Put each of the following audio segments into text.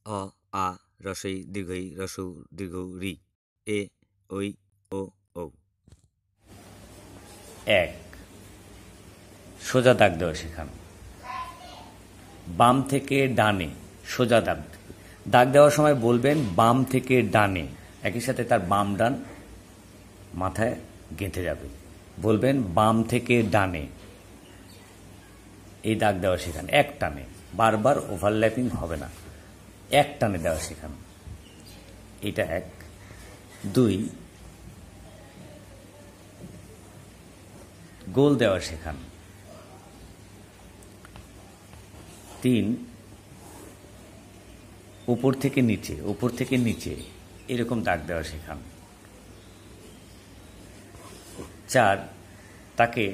অ, আ, রসই, দীর্ঘই, রসউ, দীর্ঘ, রি, এ, ঐ, ও, ঔ। এক, সোজা দাগ দেওয়া শেখান। বাম থেকে ডানে সোজা দাগ। দাগ দেওয়ার সময় বলবেন বাম থেকে ডানে, একই সাথে তার বাম ডান মাথায় গেঁথে যাবে। বলবেন বাম থেকে ডানে, এই দাগ দেওয়া শেখান এক টানে, বারবার ওভারল্যাপিং হবে না, এক টানে দেওয়া শেখান। এটা এক। দুই, গোল দেওয়া শেখান। তিন, উপর থেকে নিচে, উপর থেকে নিচে এরকম দাগ দেওয়া শেখান। চার, তাকে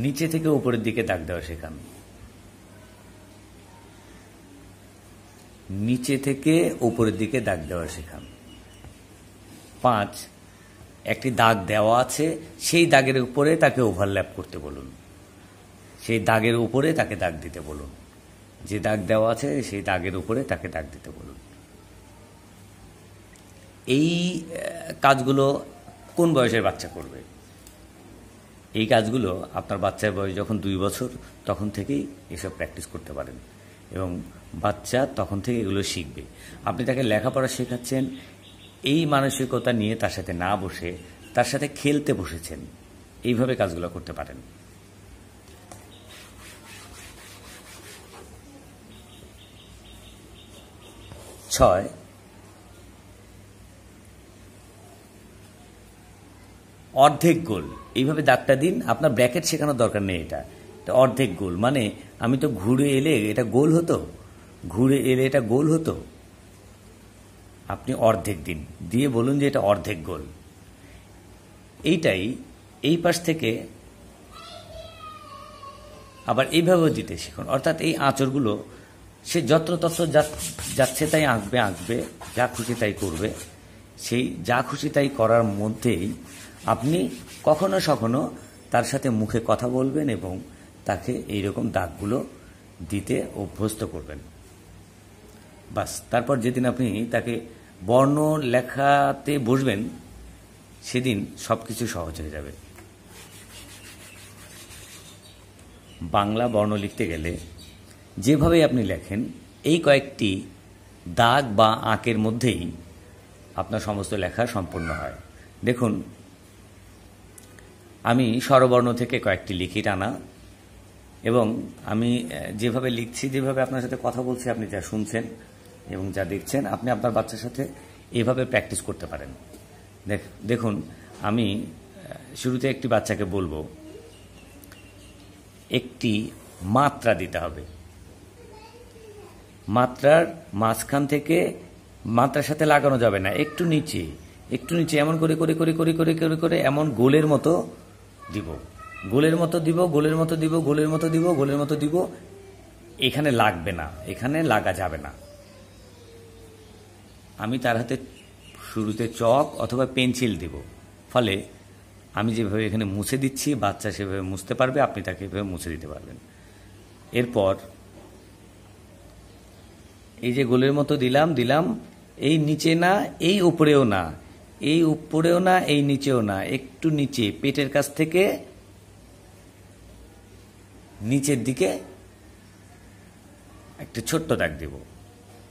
নিচে থেকে উপরের দিকে দাগ দেওয়া শেখান। নিচে থেকে উপরের দিকে দাগ দেওয়া শেখান। পাঁচ, একটি দাগ দেওয়া আছে, সেই দাগের উপরে তাকে ওভারল্যাপ করতে বলুন, সেই দাগের উপরে তাকে দাগ দিতে বলুন। যে দাগ দেওয়া আছে সেই দাগের উপরে তাকে দাগ দিতে বলুন। এই কাজগুলো কোন বয়সের বাচ্চা করবে? এই কাজগুলো আপনার বাচ্চার বয়স যখন 2 বছর তখন থেকেই এসব প্র্যাকটিস করতে পারেন, এবং বাচ্চা তখন থেকে এগুলো শিখবে। আপনি তাকে লেখাপড়া শেখাচ্ছেন, এই মানসিকতা নিয়ে তার সাথে না বসে তার সাথে খেলতে বসেছেন, এইভাবে কাজগুলো করতে পারেন। ছয়, অর্ধেক গোল, এইভাবে দাগটা দিন। আপনার ব্র্যাকেট শেখানোর দরকার নেই। এটা অর্ধেক গোল, মানে আমি তো ঘুরে এলে এটা গোল হতো, ঘুরে এলে এটা গোল হতো। আপনি অর্ধেক দিন, দিয়ে বলুন যে এটা অর্ধেক গোল। এইটাই এই পাশ থেকে আবার এইভাবেও দিতে শিখুন। অর্থাৎ এই আঁচড়গুলো সে যত্রতত্র যাচ্ছে তাই আঁকবে, যা খুশি তাই করবে। সেই যা খুশি তাই করার মধ্যেই আপনি কখনো সখনো তার সাথে মুখে কথা বলবেন এবং তাকে এইরকম দাগগুলো দিতে অভ্যস্ত করবেন। বাস, তারপর যেদিন আপনি তাকে বর্ণ লেখাতে বসবেন সেদিন সব কিছু সহজ হয়ে যাবে। বাংলা বর্ণ লিখতে গেলে যেভাবে আপনি লেখেন, এই কয়েকটি দাগ বা আঁকের মধ্যেই আপনার সমস্ত লেখা সম্পূর্ণ হয়। দেখুন, আমি স্বরবর্ণ থেকে কয়েকটি লিখি টানা, এবং আমি যেভাবে লিখছি, যেভাবে আপনার সাথে কথা বলছি, আপনি যা শুনছেন এবং যা দেখছেন, আপনি আপনার বাচ্চার সাথে এভাবে প্র্যাকটিস করতে পারেন। দেখুন, আমি শুরুতে একটি বাচ্চাকে বলবো একটি মাত্রা দিতে হবে। মাত্রার মাঝখান থেকে, মাত্রার সাথে লাগানো যাবে না, একটু নিচে একটু নিচে, এমন করে করে করে করে করে করে করে এমন গোলের মতো দিব, গোলের মতো দিব, গোলের মতো দিব, গোলের মতো দিব, গোলের মতো দিব। এখানে লাগবে না, এখানে লাগা যাবে না। আমি তার হাতে শুরুতে চক অথবা পেন্সিল দিব, ফলে আমি যেভাবে এখানে মুছে দিচ্ছি বাচ্চা সেভাবে মুছতে পারবে, আপনি তাকে এভাবে মুছে দিতে পারবেন। এরপর এই যে গোলের মতো দিলাম, এই নিচে না, এই উপরেও না, এই উপরেও না, এই নিচেও না, একটু নিচে, পেটের কাছ থেকে নিচের দিকে একটা ছোট্ট দাগ দেব।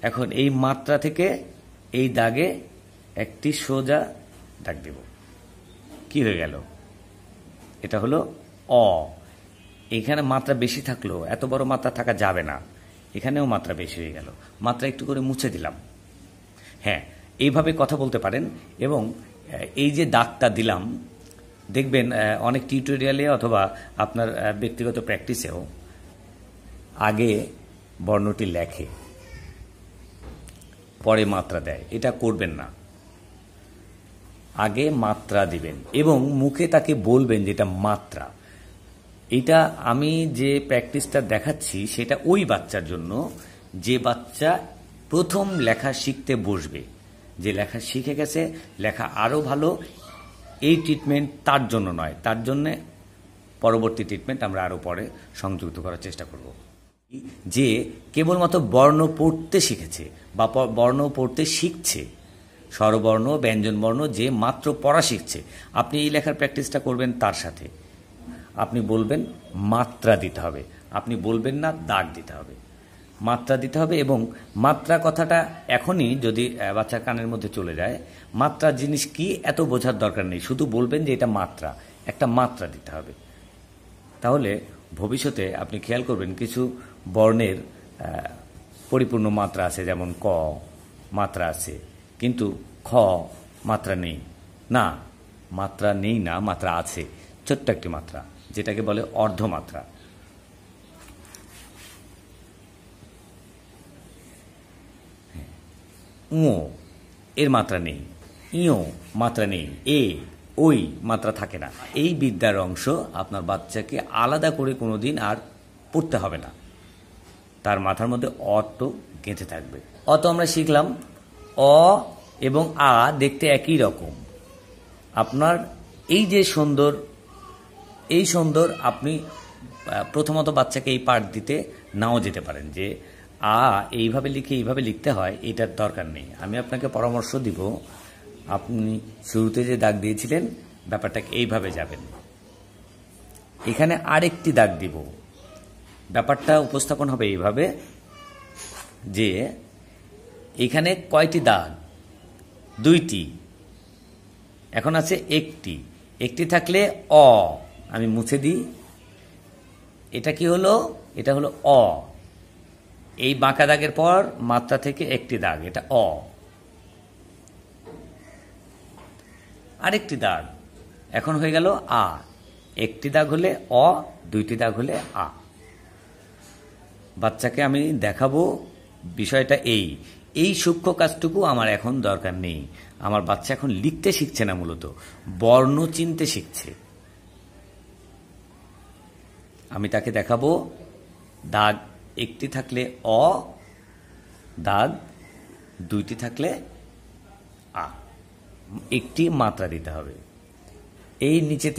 এখন এই মাত্রা থেকে এই দাগে একটি সোজা দাগ দেব। কি হয়ে গেল? এটা হলো অ। এখানে মাত্রা বেশি থাকলো, এত বড় মাত্রা থাকা যাবে না, এখানেও মাত্রা বেশি হয়ে গেল, মাত্রা একটু করে মুছে দিলাম। হ্যাঁ, এইভাবে কথা বলতে পারেন। এবং এই যে দাগটা দিলাম, দেখবেন অনেক টিউটোরিয়ালে অথবা আপনার ব্যক্তিগত প্র্যাকটিসেও আগে বর্ণটি লেখে, পরে মাত্রা দেয়। এটা করবেন না, আগে মাত্রা দিবেন এবং মুখে তাকে বলবেন যেটা মাত্রা। এটা আমি যে প্র্যাকটিসটা দেখাচ্ছি সেটা ওই বাচ্চার জন্য যে বাচ্চা প্রথম লেখা শিখতে বসবে, যে লেখা শিখে গেছে, লেখা আরও ভালো। এই ট্রিটমেন্ট তার জন্য নয়, তার জন্যে পরবর্তী ট্রিটমেন্ট আমরা আরও পরে সংযুক্ত করার চেষ্টা করব। যে কেবলমাত্র বর্ণ পড়তে শিখেছে, বা বর্ণ পড়তে শিখছে, স্বরবর্ণ ব্যঞ্জনবর্ণ যে মাত্র পড়া শিখছে, আপনি এই লেখার প্র্যাকটিসটা করবেন তার সাথে। আপনি বলবেন মাত্রা দিতে হবে, আপনি বলবেন না দাগ দিতে হবে, মাত্রা দিতে হবে। এবং মাত্রা কথাটা এখনই যদি বাচ্চার কানের মধ্যে চলে যায়, মাত্রা জিনিস কি এত বোঝার দরকার নেই, শুধু বলবেন যে এটা মাত্রা, একটা মাত্রা দিতে হবে। তাহলে ভবিষ্যতে আপনি খেয়াল করবেন কিছু বর্ণের পরিপূর্ণ মাত্রা আছে, যেমন ক মাত্রা আছে, কিন্তু খ মাত্রা নেই। না, মাত্রা নেই না, মাত্রা আছে, ছোট্ট একটি মাত্রা, যেটাকে বলে অর্ধমাত্রা। ও এর মাত্রা নেই, ইও মাত্রা নেই, এ ওই মাত্রা থাকে না। এই বিদ্যার অংশ আপনার বাচ্চাকে আলাদা করে কোনোদিন আর পড়তে হবে না, তার মাথার মধ্যে অটো গেঁথে থাকবে। অত আমরা শিখলাম, অ এবং আ দেখতে একই রকম। আপনার এই যে সুন্দর, এই সুন্দর আপনি প্রথমত বাচ্চাকে এই পাঠ দিতে নাও যেতে পারেন যে আ এইভাবে লিখে এইভাবে লিখতে হয়, এটার দরকার নেই। আমি আপনাকে পরামর্শ দিব, আপনি শুরুতে যে দাগ দিয়েছিলেন ব্যাপারটাকে এইভাবে যাবেন, এখানে আরেকটি দাগ দিব, ব্যাপারটা উপস্থাপন হবে এইভাবে যে এখানে কয়টি দাগ, দুইটি, এখন আছে একটি, একটি থাকলে অ, আমি মুছে দিই, এটা কি হলো, এটা হলো অ। এই বাঁকা দাগের পর মাত্রা থেকে একটি দাগ, এটা অ। আরেকটি দাগ, এখন হয়ে গেল আ। একটি দাগ হলে অ, দুইটি দাগ হলে আ। বাচ্চাকে আমি দেখাবো বিষয়টা এই সূক্ষ্ম কাজটুকু আমার এখন দরকার নেই। আমার বাচ্চা এখন লিখতে শিখছে না, মূলত বর্ণ চিনতে শিখছে। আমি তাকে দেখাবো দাগ একটি থাকলে অ, দাগ দুইটি থাকলে আ, একটি মাত্রা দিতে হবে। এই নিচে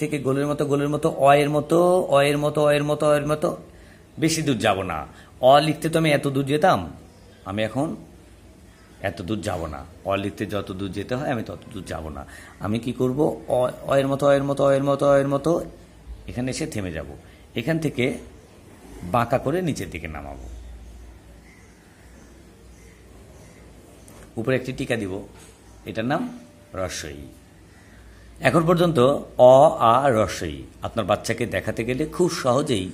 থেকে গোলের মতো অ এর মতো, অ এর মতো, অ এর মতো, অ এর মতো, বেশি দূর যাব না। অ লিখতে তো আমি এত দূর যেতাম, আমি এখন এত দূর যাব না। অ লিখতে যত দূর যেতে হয় আমি তত দূর যাব না। আমি কি করব, অ এর মতো, অ এর মতো, অ এর মতো, অ এর মতো, এখানে এসে থেমে যাব। এখান থেকে বাঁকা করে নিচের দিকে নামাবো, উপরে একটি টিকা দিব, এটার নাম রস্বই। এখন পর্যন্ত অ, আ, রস্বই আপনার বাচ্চাকে দেখাতে গেলে খুব সহজেই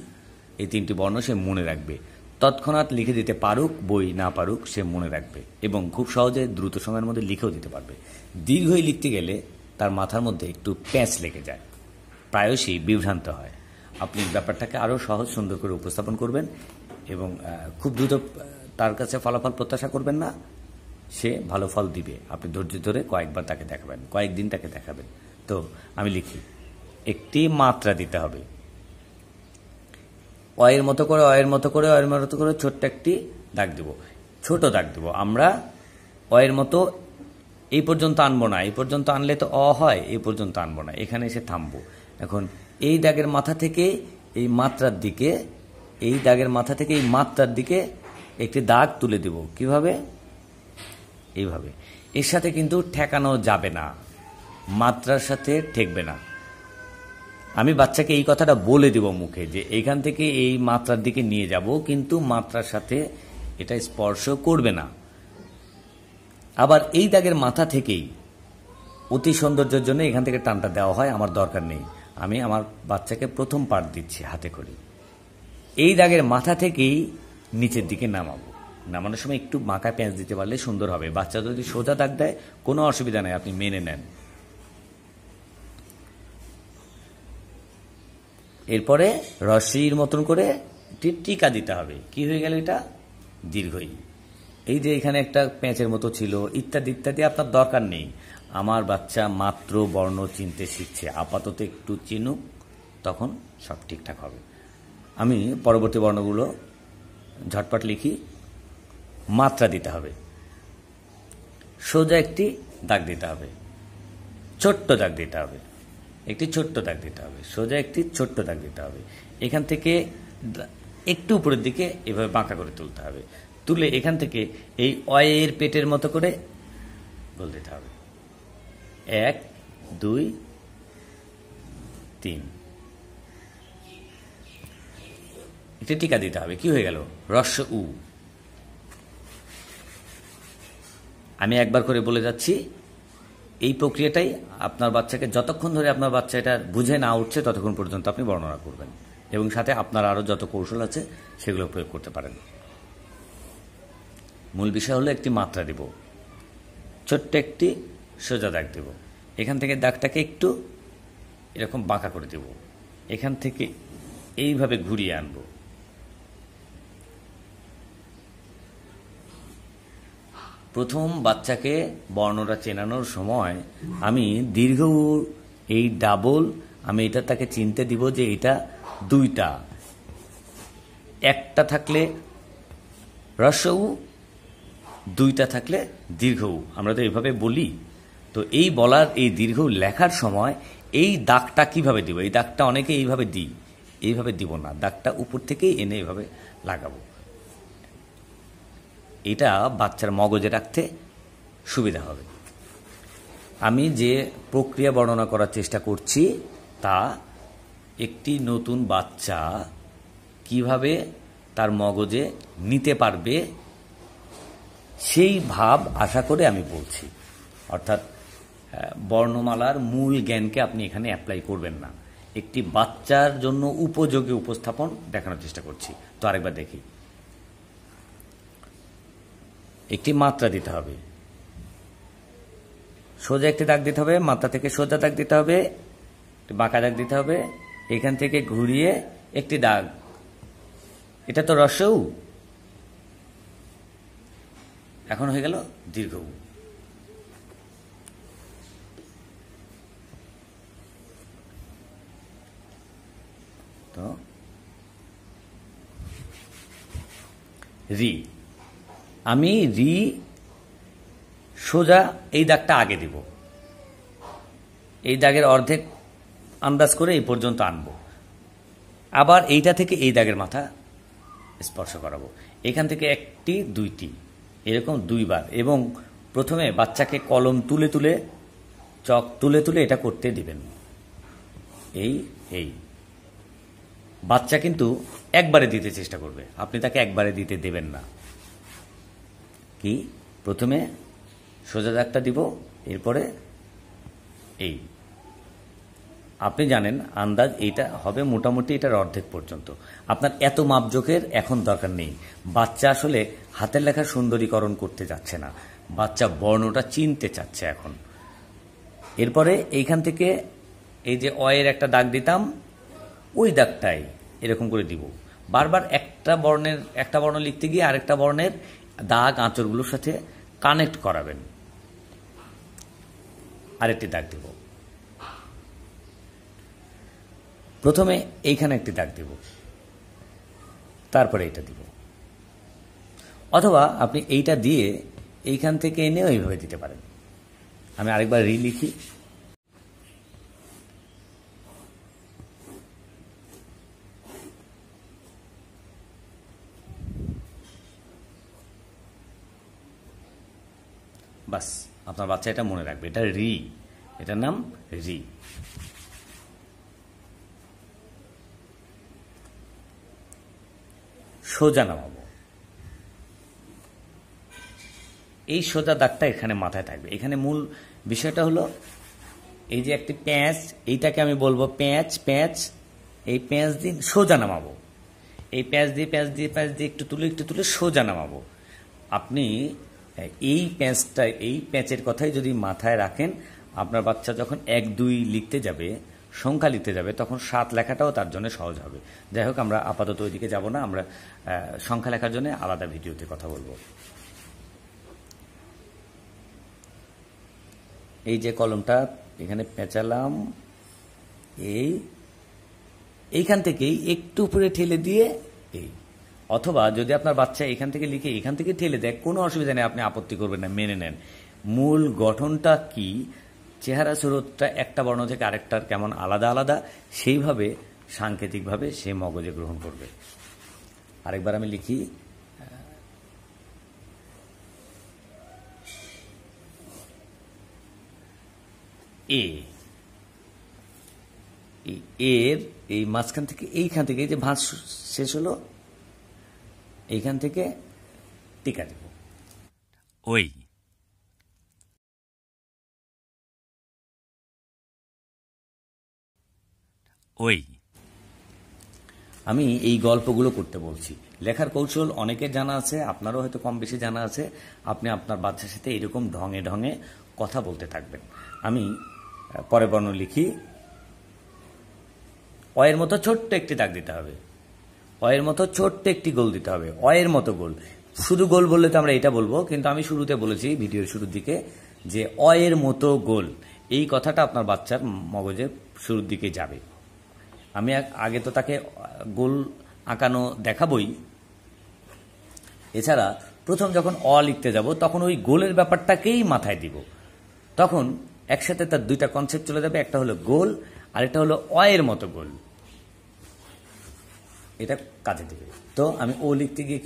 এই তিনটি বর্ণ সে মনে রাখবে। তৎক্ষণাৎ লিখে দিতে পারুক, বই না পারুক, সে মনে রাখবে এবং খুব সহজে দ্রুত সময়ের মধ্যে লিখেও দিতে পারবে। দীর্ঘই লিখতে গেলে তার মাথার মধ্যে একটু প্যাঁচ লেগে যায়, প্রায়শই বিভ্রান্ত হয়। আপনি ব্যাপারটাকে আরও সহজ সুন্দর করে উপস্থাপন করবেন এবং খুব দ্রুত তার কাছে ফলাফল প্রত্যাশা করবেন না, সে ভালো ফল দিবে। আপনি ধৈর্য ধরে কয়েকবার তাকে দেখাবেন, কয়েকদিন তাকে দেখাবেন। তো আমি লিখি, একটি মাত্রা দিতে হবে, অ এর মতো করে, অ এর মতো করে, অ এর মতো করে ছোট্ট একটি দাগ দেব, ছোট দাগ দেব। আমরা অ এর মতো এই পর্যন্ত আনবো না, এই পর্যন্ত আনলে তো অ হয়, এই পর্যন্ত আনবো না, এখানে এসে থামবো। এখন এই দাগের মাথা থেকে এই মাত্রার দিকে, এই দাগের মাথা থেকে এই মাত্রার দিকে একটি দাগ তুলে দেব। কিভাবে? এইভাবে। এর সাথে কিন্তু ঠেকানো যাবে না, মাত্রার সাথে ঠেকবে না। আমি বাচ্চাকে এই কথাটা বলে দেব মুখে যে এইখান থেকে এই মাত্রার দিকে নিয়ে যাব, কিন্তু মাত্রার সাথে এটা স্পর্শ করবে না। আবার এই দাগের মাথা থেকেই অতি সৌন্দর্যের জন্য এখান থেকে টানটা দেওয়া হয়, আমার দরকার নেই। আমি আমার বাচ্চাকে প্রথম পাঠ দিচ্ছি হাতে করে, এই দাগের মাথা থেকেই নিচের দিকে নামাবো। নামানোর সময় একটু মাথা পেঁচ দিতে পারলে সুন্দর হবে। বাচ্চা যদি সোজা দাগ দেয় কোনো অসুবিধা নেই, আপনি মেনে নেন। এরপরে রস্বইর মতন করে টিকা দিতে হবে। কি হয়ে গেল এটা? দীর্ঘই। এই যে এখানে একটা পেঁচের মতো ছিল, ইত্যাদি ইত্যাদি আপনার দরকার নেই। আমার বাচ্চা মাত্র বর্ণ চিনতে শিখছে, আপাতত একটু চিনুক, তখন সব ঠিকঠাক হবে। আমি পরবর্তী বর্ণগুলো ঝটপট লিখি। মাত্রা দিতে হবে, সোজা একটি দাগ দিতে হবে, ছোট্ট দাগ দিতে হবে, একটি ছোট্ট দাগ দিতে হবে, সোজা একটি ছোট্ট দাগ দিতে হবে। এখান থেকে একটু উপরের দিকে এভাবে বাঁকা করে তুলতে হবে। তুলে এখান থেকে এই অয়ের পেটের মতো করে গোল দিতে হবে। 1 2 3 এটা টিকা দিতে হবে। কি হয়ে গেল? রস্য উ। আমি একবার করে বলে যাচ্ছি, এই প্রক্রিয়াটাই আপনার বাচ্চাকে যতক্ষণ ধরে আপনার বাচ্চা এটা বুঝে না উঠছে ততক্ষণ পর্যন্ত আপনি বর্ণনা করবেন, এবং সাথে আপনার আরও যত কৌশল আছে সেগুলো প্রয়োগ করতে পারেন। মূল বিষয় হলো একটি মাত্রা দিব, ছোট্ট একটি সোজা দাগ দেব, এখান থেকে দাগটাকে একটু এরকম বাঁকা করে দেব, এখান থেকে এইভাবে ঘুরিয়ে আনব। প্রথম বাচ্চাকে বর্ণটা চেনানোর সময় আমি দীর্ঘ এই ডাবল, আমি এটা তাকে চিনতে দিব যে এটা দুইটা, একটা থাকলে হ্রস্ব উ, দুইটা থাকলে দীর্ঘ উ। আমরা তো এইভাবে বলি। তো এই বলার, এই দীর্ঘ লেখার সময় এই দাগটা কিভাবে দিব? এই দাগটা অনেকে এইভাবে দিই, এইভাবে দিব না, দাগটা উপর থেকেই এনে এইভাবে লাগাবো। এটা বাচ্চার মগজে রাখতে সুবিধা হবে। আমি যে প্রক্রিয়া বর্ণনা করার চেষ্টা করছি তা একটি নতুন বাচ্চা কিভাবে তার মগজে নিতে পারবে সেই ভাব আশা করে আমি বলছি। অর্থাৎ বর্ণমালার মূল জ্ঞানকে আপনি এখানে অ্যাপ্লাই করবেন না, একটি বাচ্চার জন্য উপযোগী উপস্থাপন দেখানোর চেষ্টা করছি। তো আরেকবার দেখি। একটি মাত্রা দিতে হবে, সোজা একটি দাগ দিতে হবে, মাত্রা থেকে সোজা দাগ দিতে হবে, বাঁকা দাগ দিতে হবে, এখান থেকে ঘুরিয়ে একটি দাগ। এটা তো হ্রস্ব উ, এখন হয়ে গেল দীর্ঘ উ। তো রি, আমি রি সোজা এই দাগটা আগে দিব, এই দাগের অর্ধেক আন্দাজ করে এই পর্যন্ত আনবো, আবার এইটা থেকে এই দাগের মাথা স্পর্শ করাবো, এখান থেকে একটি দুইটি এরকম দুইবার। এবং প্রথমে বাচ্চাকে কলম তুলে তুলে, চক তুলে তুলে এটা করতে দিবেন। এই এই বাচ্চা কিন্তু একবারে দিতে চেষ্টা করবে, আপনি তাকে একবারে দিতে দেবেন না। কি, প্রথমে সোজা দাগটা দিব, এরপরে এই, আপনি জানেন আন্দাজ এইটা হবে মোটামুটি এটার অর্ধেক পর্যন্ত। আপনার এত মাপজোকের এখন দরকার নেই। বাচ্চা আসলে হাতের লেখা সুন্দরীকরণ করতে যাচ্ছে না, বাচ্চা বর্ণটা চিনতে চাচ্ছে এখন। এরপরে এইখান থেকে এই যে অয়ের একটা দাগ দিতাম, ওই দাগটাই এরকম করে দিব। বারবার একটা বর্ণ লিখতে গিয়ে আরেকটা বর্ণের দাগ আঁচড়গুলোর সাথে কানেক্ট করাবেন। আরেকটি দাগ দিব, প্রথমে এইখানে একটি দাগ দিব, তারপরে এইটা দিব, অথবা আপনি এইটা দিয়ে এইখান থেকে এনেও এইভাবে দিতে পারেন। আমি আরেকবার রি লিখি। বাস, আপনার বাচ্চা এটা মনে রাখবে, এটা রি, এটার নাম রি। সোজা নামাবো, এই সোজা দাগটা এখানে মাথায় থাকবে। এখানে মূল বিষয়টা হলো এই যে একটি প্যাঁচ, এইটাকে আমি বলবো প্যাঁচ, প্যাঁচ, এই প্যাঁচ দিয়ে সোজা নামাবো, এই প্যাঁচ দিয়ে প্যাঁচ দিয়ে প্যাঁচ দিয়ে একটু তুলে সোজা নামাবো। আপনি এই প্যাঁচটা, এই প্যাঁচের কথাই যদি মাথায় রাখেন, আপনার বাচ্চা যখন 1 2 লিখতে যাবে, সংখ্যা লিখতে যাবে, তখন 7 লেখাটাও তার জন্য সহজ হবে। যাই হোক, আমরা আপাতত ওইদিকে যাব না, আমরা সংখ্যা লেখার জন্য আলাদা ভিডিওতে কথা বলবো। এই যে কলমটা এখানে পেঁচালাম, এইখান থেকেই একটু উপরে ঠেলে দিয়ে এই, অথবা যদি আপনার বাচ্চা এখান থেকে লিখে এখান থেকে ঠেলে দেয়, কোনো অসুবিধা নেই, আপনি আপত্তি করবেন না, মেনে নেন। মূল গঠনটা কি, চেহারা সুরতটা একটা বর্ণ থেকে আরেকটার কেমন আলাদা আলাদা, সেইভাবে সাংকেতিকভাবে সে মগজে গ্রহণ করবে। আরেকবার আমি লিখি, এ। এর এই মাঝখান থেকে এইখান থেকে এই যে ভাঁজ শেষ হলো, এইখান থেকে টিকা দেব, ওই, ওই। আমি এই গল্পগুলো করতে বলছি। লেখার কৌশল অনেকের জানা আছে, আপনারও হয়তো কম বেশি জানা আছে। আপনি আপনার বাচ্চার সাথে এরকম ঢঙে ঢঙে কথা বলতে থাকবেন। আমি পরের বর্ণ লিখি। অয়ের মতো ছোট্ট একটি দাগ দিতে হবে, অয়ের মতো ছোট্ট একটি গোল দিতে হবে, অয়ের মতো গোল। শুধু গোল বললে তো আমরা এটা বলবো, কিন্তু আমি শুরুতে বলেছি ভিডিওর শুরুর দিকে যে অয়ের মতো গোল, এই কথাটা আপনার বাচ্চার মগজে শুরুর দিকে যাবে। আমি আগে তো তাকে গোল আঁকানো দেখাবই, এছাড়া প্রথম যখন অ লিখতে যাব তখন ওই গোলের ব্যাপারটাকেই মাথায় দিব। তখন একসাথে তার দুইটা কনসেপ্ট চলে যাবে, একটা হলো গোল আর একটা হলো অয়ের মতো গোল, এটা কাজে দেবে। তো আমি ও লিখতে গিয়ে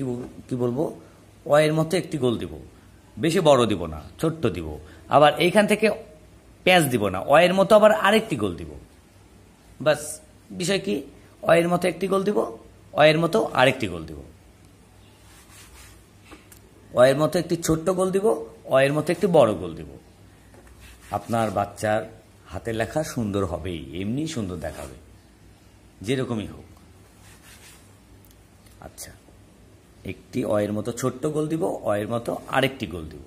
কি বলবো, অয়ের মতো একটি গোল দিব, বেশি বড় দিব না, ছোট্ট দিব। আবার এইখান থেকে প্যাঁচ দিব না, অয়ের মতো আবার আরেকটি গোল দিব। বাস, বিষয় কি, অয়ের মতো একটি গোল দিব, অয়ের মতো আরেকটি গোল দিব, অয়ের মতো একটি ছোট্ট গোল দিব, অয়ের মতো একটি বড় গোল দিব। আপনার বাচ্চার হাতের লেখা সুন্দর হবেই, এমনি সুন্দর দেখাবে, যেরকমই হোক। আচ্ছা, একটি অয়ের মতো ছোট্ট গোল দিব, অয়ের মতো আরেকটি গোল দিব,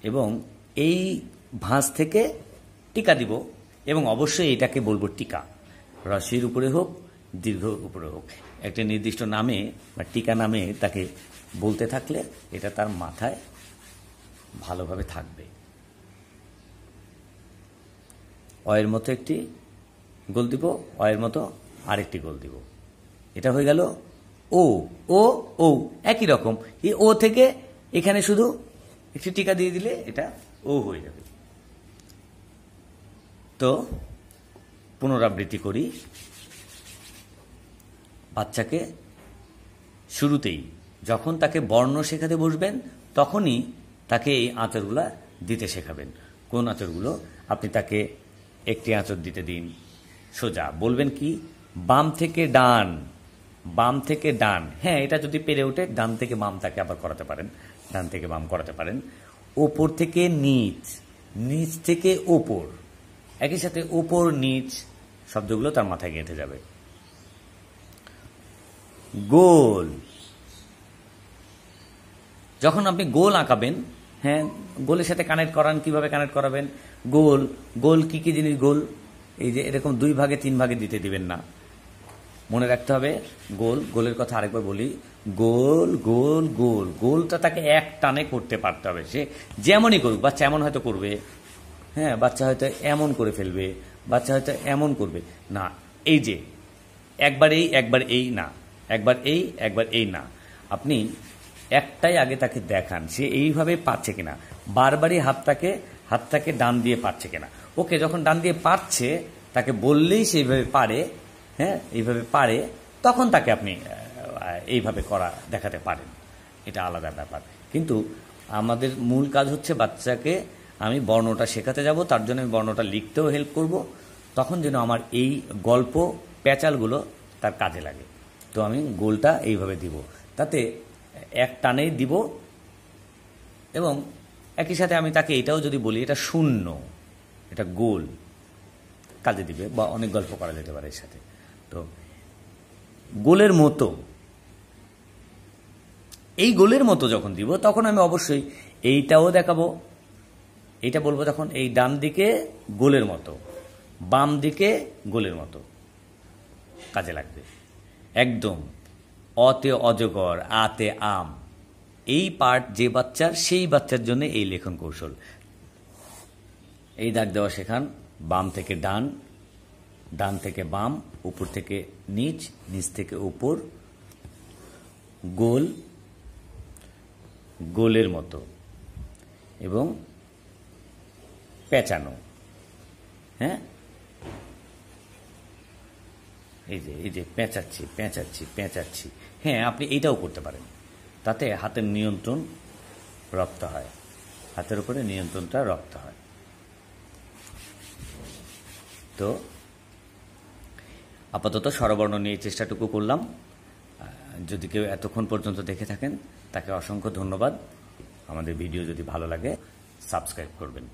এবং এই ভাঁজ থেকে টিকা দিব, এবং অবশ্যই এটাকে বলবো টিকা। রসির উপরে হোক, দীর্ঘ উপরে হোক, একটা নির্দিষ্ট নামে বা টিকা নামে তাকে বলতে থাকলে এটা তার মাথায় ভালোভাবে থাকবে। অয়ের মতো একটি গোল দিব, অয়ের মতো আরেকটি গোল দিব, এটা হয়ে গেল ও। ও ও একই রকম, এই ও থেকে এখানে শুধু একটি টিকা দিয়ে দিলে এটা ও হয়ে যাবে। তো পুনরাবৃত্তি করি। বাচ্চাকে শুরুতেই যখন তাকে বর্ণ শেখাতে বসবেন তখনই তাকে এই আঁচড়গুলা দিতে শেখাবেন। কোন আঁচড়গুলো? আপনি তাকে একটি আঁচড় দিতে দিন সোজা, বলবেন কি, বাম থেকে ডান, বাম থেকে ডান। হ্যাঁ, এটা যদি পেরে ওঠে ডান থেকে বাম তাকে আবার করাতে পারেন, ডান থেকে বাম করাতে পারেন। ওপর থেকে নিচ, নিচ থেকে ওপর, একই সাথে ওপর নিচ শব্দগুলো তার মাথায় গেঁথে যাবে। গোল, যখন আপনি গোল আঁকাবেন, হ্যাঁ, গোলের সাথে কানেক্ট করান। কিভাবে কানেক্ট করাবেন? গোল, গোল কি কি জিনিস? গোল এই যে এরকম 2 ভাগে 3 ভাগে দিতে দিবেন না, মনে রাখতে হবে। গোল, গোলের কথা আরেকবার বলি, গোল গোল গোল, গোলটা তাকে এক টানে করতে পারতে হবে। সে যেমনই করুক, বাচ্চা এমন হয়তো করবে, হ্যাঁ, বাচ্চা হয়তো এমন করে ফেলবে, বাচ্চা হয়তো এমন করবে না। এই যে একবার এই একবার এই না, একবার এই একবার এই না, আপনি একটাই আগে তাকে দেখান সে এইভাবে পারছে কিনা, বারবারই হাতটাকে ডান দিয়ে পারছে কিনা। ওকে, যখন ডান দিয়ে পারছে তাকে বললেই সে এইভাবে পারে, হ্যাঁ, এইভাবে পারে, তখন তাকে আপনি এইভাবে করা দেখাতে পারেন, এটা আলাদা ব্যাপার। কিন্তু আমাদের মূল কাজ হচ্ছে বাচ্চাকে আমি বর্ণটা শেখাতে যাব, তার জন্য আমি বর্ণটা লিখতেও হেল্প করব, তখন যেন আমার এই গল্প প্যাচালগুলো তার কাজে লাগে। তো আমি গোলটা এইভাবে দিব, তাতে এক টানেই দিব, এবং একই সাথে আমি তাকে এটাও যদি বলি এটা শূন্য, এটা গোল, কাজে দিবে, বা অনেক গল্প করা যেতে পারে এর সাথে। তো গোলের মতো, এই গোলের মতো যখন দিব তখন আমি অবশ্যই এইটাও দেখাবো, এইটা বলবো তখন এই ডান দিকে গোলের মতো, বাম দিকে গোলের মতো, কাজে লাগবে একদম। অতে অজগর, আতে আম, এই পার্ট যে বাচ্চার, সেই বাচ্চার জন্য এই লেখন কৌশল। এই দাগ দেওয়া শেখান, বাম থেকে ডান, ডান থেকে বাম, উপর থেকে নিচ, নিচ থেকে উপর, গোল, গোলের মতো, এবং পেঁচানো। হ্যাঁ, এই যে পেঁচাচ্ছি পেঁচাচ্ছি পেঁচাচ্ছি, হ্যাঁ, আপনি এইটাও করতে পারেন, তাতে হাতের নিয়ন্ত্রণ রপ্ত হয়। হাতের উপরে নিয়ন্ত্রণটা রাখতে হয়। তো আপাতত স্বরবর্ণ নিয়ে চেষ্টাটুকু করলাম। যদি কেউ এতক্ষণ পর্যন্ত দেখে থাকেন তাকে অসংখ্য ধন্যবাদ। আমাদের ভিডিও যদি ভালো লাগে সাবস্ক্রাইব করবেন।